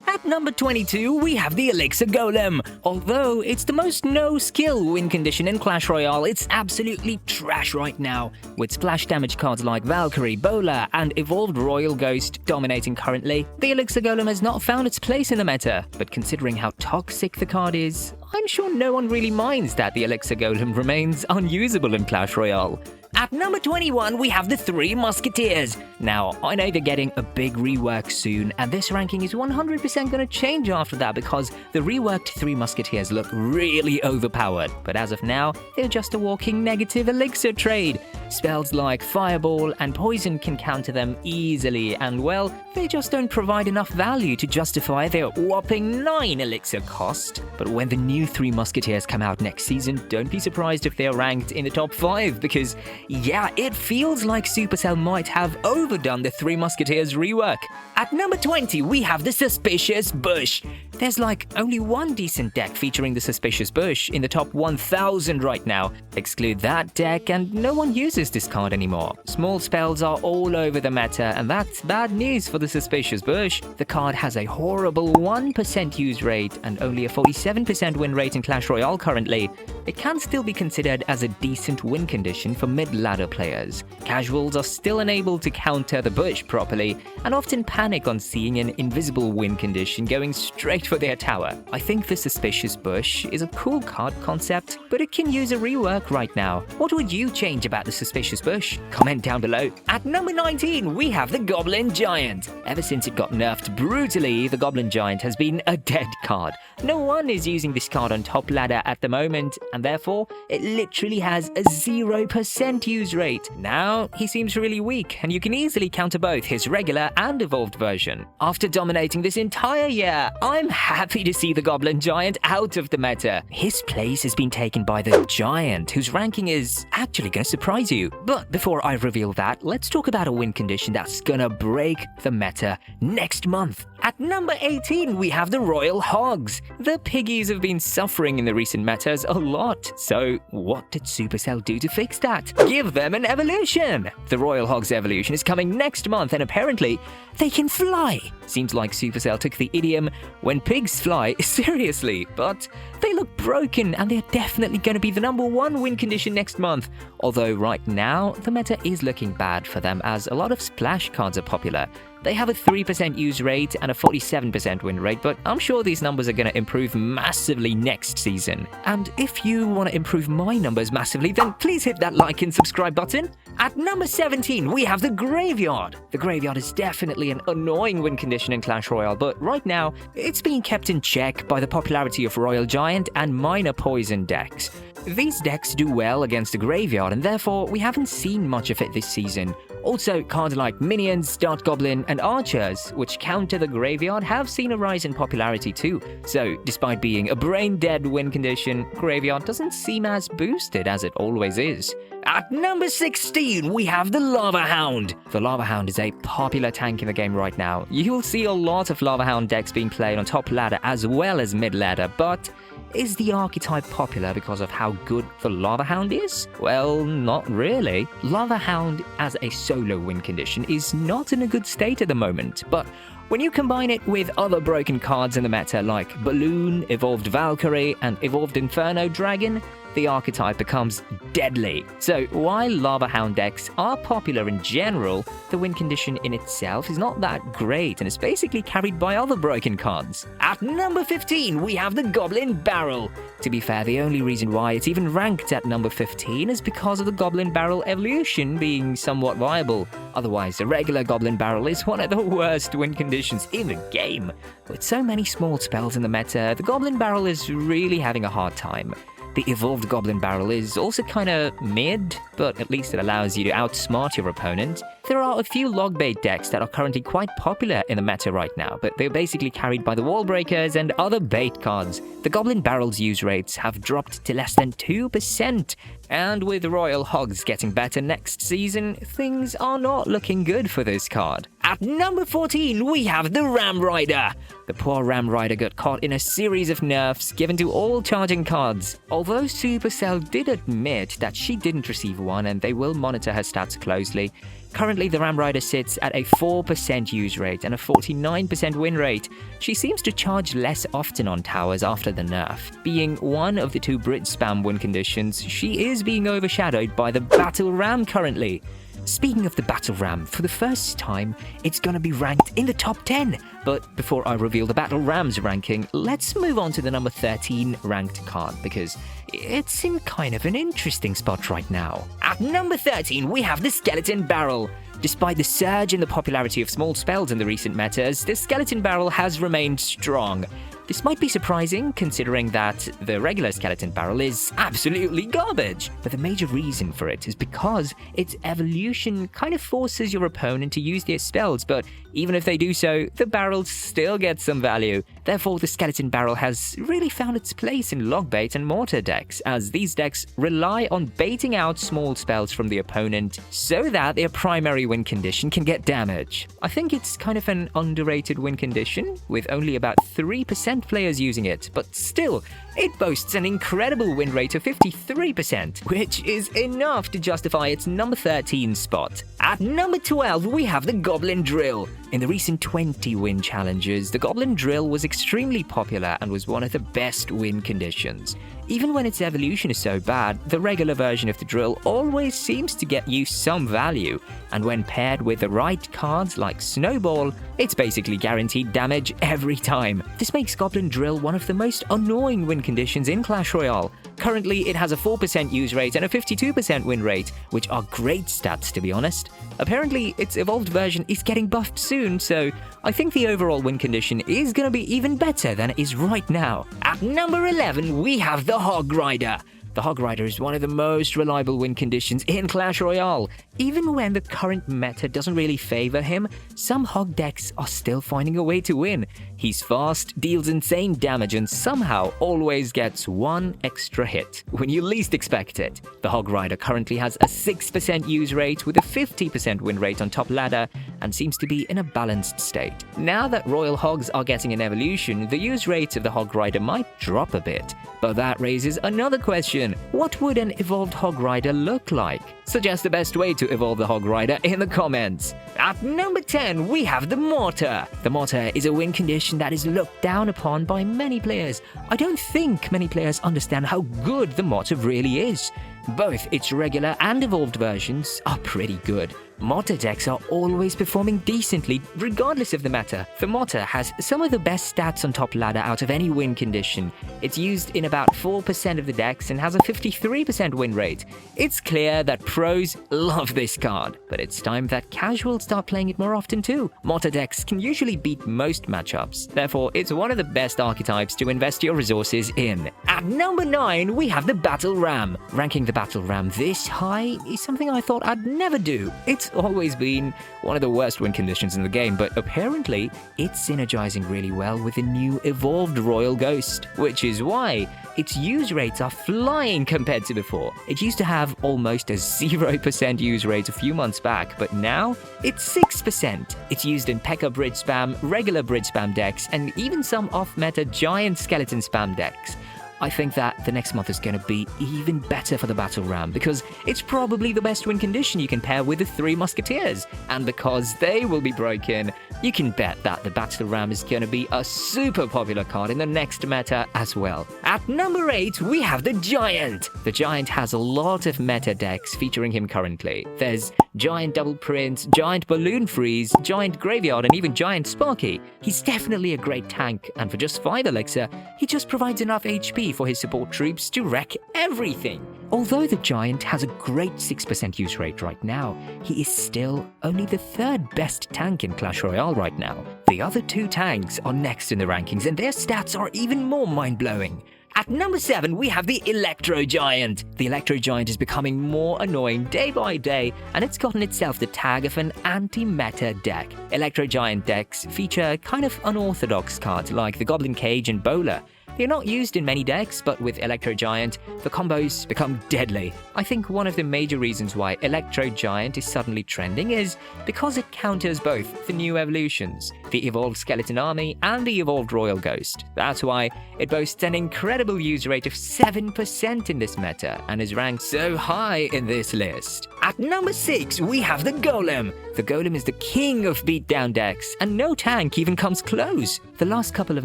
At number 22, we have the Elixir Golem. Although it's the most no-skill win condition in Clash Royale, it's absolutely trash right now, with splash damage cards like Valkyrie, Bowler, and Evolved Royal Ghost dominating currently. The Elixir Golem has not found its place in the meta, but considering how toxic the card is, I'm sure no one really minds that the Elixir Golem remains unusable in Clash Royale. At number 21, we have the Three Musketeers. Now, I know they're getting a big rework soon, and this ranking is 100% going to change after that because the reworked Three Musketeers look really overpowered. But as of now, they're just a walking negative elixir trade. Spells like Fireball and Poison can counter them easily, and well, they just don't provide enough value to justify their whopping 9 elixir cost. But when the new Three Musketeers come out next season, don't be surprised if they're ranked in the top 5 because yeah, it feels like Supercell might have overdone the Three Musketeers rework. At number 20, we have the Suspicious Bush. There's like only one decent deck featuring the Suspicious Bush in the top 1000 right now. Exclude that deck and no one uses this card anymore. Small spells are all over the meta and that's bad news for the Suspicious Bush. The card has a horrible 1% use rate and only a 47% win rate in Clash Royale currently. It can still be considered as a decent win condition for mid-ladder players. Casuals are still unable to counter the bush properly and often panic on seeing an invisible win condition going straight for their tower. I think the Suspicious Bush is a cool card concept, but it can use a rework right now. What would you change about the Suspicious Bush? Comment down below. At number 19, we have the Goblin Giant. Ever since it got nerfed brutally, the Goblin Giant has been a dead card. No one is using this card on top ladder at the moment, and therefore, it literally has a 0% use rate. Now, he seems really weak, and you can easily counter both his regular and evolved version. After dominating this entire year, I'm happy to see the Goblin Giant out of the meta. His place has been taken by the Giant, whose ranking is actually going to surprise you. But before I reveal that, let's talk about a win condition that's gonna break the meta next month. At number 18, we have the Royal Hogs. The piggies have been suffering in the recent metas a lot, so what did Supercell do to fix that? Give them an evolution! The Royal Hogs evolution is coming next month and apparently they can fly. Seems like Supercell took the idiom "when pigs fly" seriously, but they look broken and they're definitely going to be the number 1 win condition next month. Although right now, the meta is looking bad for them as a lot of splash cards are popular. They have a 3% use rate and a 47% win rate, but I'm sure these numbers are going to improve massively next season. And if you want to improve my numbers massively, then please hit that like and subscribe button. At number 17, we have the Graveyard. The Graveyard is definitely an annoying win condition in Clash Royale, but right now, it's being kept in check by the popularity of Royal Giant and minor poison decks. These decks do well against the Graveyard, and therefore we haven't seen much of it this season. Also, cards like Minions, Dart Goblin, and Archers, which counter the Graveyard, have seen a rise in popularity too. So, despite being a brain-dead win condition, Graveyard doesn't seem as boosted as it always is. At number 16, we have the Lava Hound. The Lava Hound is a popular tank in the game right now. You'll see a lot of Lava Hound decks being played on top ladder as well as mid ladder, but is the archetype popular because of how good the Lava Hound is? Well, not really. Lava Hound as a solo win condition is not in a good state at the moment, but when you combine it with other broken cards in the meta like Balloon, Evolved Valkyrie, and Evolved Inferno Dragon, the archetype becomes deadly. So while Lava Hound decks are popular in general, the win condition in itself is not that great and is basically carried by other broken cards. At number 15, we have the Goblin Barrel. To be fair, the only reason why it's even ranked at number 15 is because of the Goblin Barrel evolution being somewhat viable. Otherwise, the regular Goblin Barrel is one of the worst win conditions in the game. With so many small spells in the meta, the Goblin Barrel is really having a hard time. The evolved Goblin Barrel is also kinda mid, but at least it allows you to outsmart your opponent. There are a few logbait decks that are currently quite popular in the meta right now, but they're basically carried by the wall breakers and other bait cards. The Goblin Barrel's use rates have dropped to less than 2%, and with Royal Hogs getting better next season, things are not looking good for this card. At number 14, we have the Ram Rider. The poor Ram Rider got caught in a series of nerfs given to all charging cards. Although Supercell did admit that she didn't receive one and they will monitor her stats closely, Currently, the Ram Rider sits at a 4% use rate and a 49% win rate. She seems to charge less often on towers after the nerf. Being one of the 2 Brit spam win conditions, she is being overshadowed by the Battle Ram currently. Speaking of the Battle Ram, for the first time, it's gonna be ranked in the top 10. But before I reveal the Battle Ram's ranking, let's move on to the number 13 ranked card, because it's in kind of an interesting spot right now. At number 13, we have the Skeleton Barrel. Despite the surge in the popularity of small spells in the recent metas, the Skeleton Barrel has remained strong. This might be surprising, considering that the regular Skeleton Barrel is absolutely garbage. But the major reason for it is because its evolution kind of forces your opponent to use their spells, but even if they do so, the barrel still gets some value. Therefore, the Skeleton Barrel has really found its place in log bait and mortar decks, as these decks rely on baiting out small spells from the opponent so that their primary win condition can get damage. I think it's kind of an underrated win condition, with only about 3% players using it, but still, it boasts an incredible win rate of 53%, which is enough to justify its number 13 spot. At number 12, we have the Goblin Drill. In the recent 20 win challenges, the Goblin Drill was extremely popular and was one of the best win conditions. Even when its evolution is so bad, the regular version of the drill always seems to get you some value, and when paired with the right cards like Snowball, it's basically guaranteed damage every time. This makes Goblin Drill one of the most annoying win conditions in Clash Royale. Currently, it has a 4% use rate and a 52% win rate, which are great stats to be honest. Apparently, its evolved version is getting buffed soon, so I think the overall win condition is gonna be even better than it is right now. At number 11, we have the Hog Rider. The Hog Rider is one of the most reliable win conditions in Clash Royale. Even when the current meta doesn't really favor him, some Hog decks are still finding a way to win. He's fast, deals insane damage, and somehow always gets one extra hit when you least expect it. The Hog Rider currently has a 6% use rate with a 50% win rate on top ladder and seems to be in a balanced state. Now that Royal Hogs are getting an evolution, the use rate of the Hog Rider might drop a bit. But that raises another question. What would an evolved Hog Rider look like? Suggest the best way to evolve the Hog Rider in the comments. At number 10, we have the Mortar. The Mortar is a win condition that is looked down upon by many players. I don't think many players understand how good the Mortar really is. Both its regular and evolved versions are pretty good. Mortar decks are always performing decently, regardless of the meta. The Mortar has some of the best stats on top ladder out of any win condition. It's used in about 4% of the decks and has a 53% win rate. It's clear that pros love this card, but it's time that casuals start playing it more often too. Mortar decks can usually beat most matchups, therefore it's one of the best archetypes to invest your resources in. At number 9, we have the Battle Ram. Ranking the Battle Ram this high is something I thought I'd never do. It's always been one of the worst win conditions in the game, but apparently it's synergizing really well with the new evolved Royal Ghost, which is why its use rates are flying compared to before. It used to have almost a 0% use rate a few months back, but now it's 6%. It's used in P.E.K.K.A. Bridge Spam, regular Bridge Spam decks, and even some off-meta Giant Skeleton Spam decks. I think that the next month is going to be even better for the Battle Ram because it's probably the best win condition you can pair with the 3 Musketeers. And because they will be broken, you can bet that the Battle Ram is going to be a super popular card in the next meta as well. At number 8, we have the Giant. The Giant has a lot of meta decks featuring him currently. There's Giant Double Print, Giant Balloon Freeze, Giant Graveyard, and even Giant Sparky. He's definitely a great tank, and for just 5 Elixir, he just provides enough HP for his support troops to wreck everything. Although the Giant has a great 6% use rate right now, he is still only the 3rd best tank in Clash Royale right now. The other 2 tanks are next in the rankings, and their stats are even more mind-blowing. At number 7, we have the Electro Giant. The Electro Giant is becoming more annoying day by day, and it's gotten itself the tag of an anti-meta deck. Electro Giant decks feature kind of unorthodox cards like the Goblin Cage and Bowler. They're not used in many decks, but with Electro Giant, the combos become deadly. I think one of the major reasons why Electro Giant is suddenly trending is because it counters both the new evolutions, the evolved Skeleton Army and the evolved Royal Ghost. That's why it boasts an incredible use rate of 7% in this meta and is ranked so high in this list. At number 6, we have the Golem. The Golem is the king of beatdown decks, and no tank even comes close. The last couple of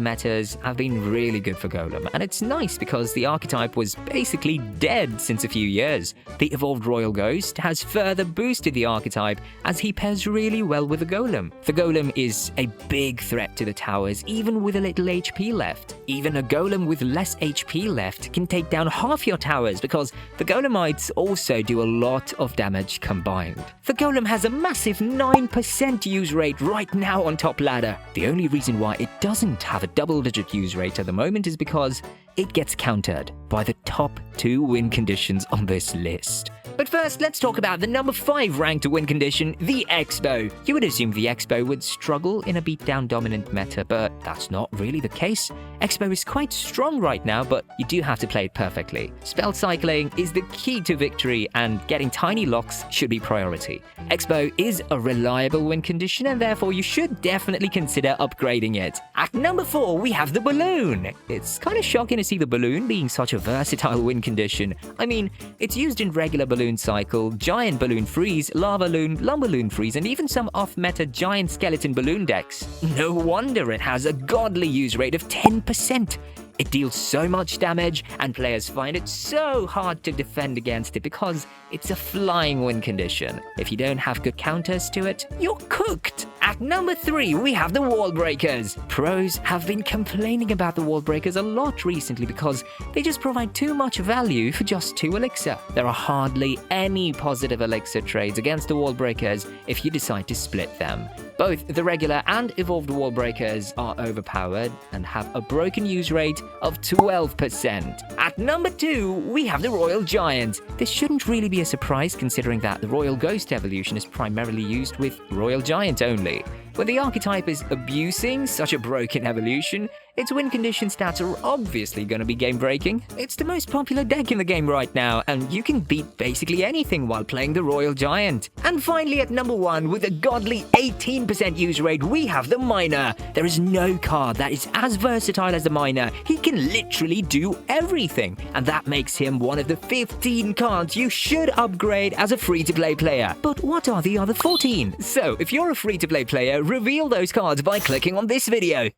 metas have been really good for Golem, and it's nice because the archetype was basically dead since a few years. The evolved Royal Ghost has further boosted the archetype as he pairs really well with the Golem. The Golem is a big threat to the towers, even with a little HP left. Even a Golem with less HP left can take down half your towers because the Golemites also do a lot of damage combined. The Golem has a massive 9% use rate right now on top ladder. The only reason why it doesn't have a double-digit use rate at the moment is because it gets countered by the top 2 win conditions on this list. But first, let's talk about the number 5 ranked win condition, the Expo. You would assume the Expo would struggle in a beatdown dominant meta, but that's not really the case. Expo is quite strong right now, but you do have to play it perfectly. Spell cycling is the key to victory, and getting tiny locks should be priority. Expo is a reliable win condition, and therefore you should definitely consider upgrading it. At number 4, we have the Balloon. It's kind of shocking to see the Balloon being such a versatile win condition. I mean, it's used in regular Balloon cycle, Giant Balloon Freeze, Lava Balloon, Lumballoon Freeze, and even some off-meta Giant Skeleton Balloon decks. No wonder it has a godly use rate of 10%. It deals so much damage, and players find it so hard to defend against it because it's a flying win condition. If you don't have good counters to it, you're cooked. At number 3, we have the Wall Breakers. Pros have been complaining about the Wall Breakers a lot recently because they just provide too much value for just 2 Elixir. There are hardly any positive Elixir trades against the Wall Breakers if you decide to split them. Both the regular and evolved Wall Breakers are overpowered and have a broken use rate of 12%. At number 2, we have the Royal Giant. This shouldn't really be a surprise considering that the Royal Ghost evolution is primarily used with Royal Giant only. When the archetype is abusing such a broken evolution, its win condition stats are obviously going to be game-breaking. It's the most popular deck in the game right now, and you can beat basically anything while playing the Royal Giant. And finally, at number 1, with a godly 18% use rate, we have the Miner. There is no card that is as versatile as the Miner. He can literally do everything, and that makes him one of the 15 cards you should upgrade as a free-to-play player. But what are the other 14? So, if you're a free-to-play player, reveal those cards by clicking on this video.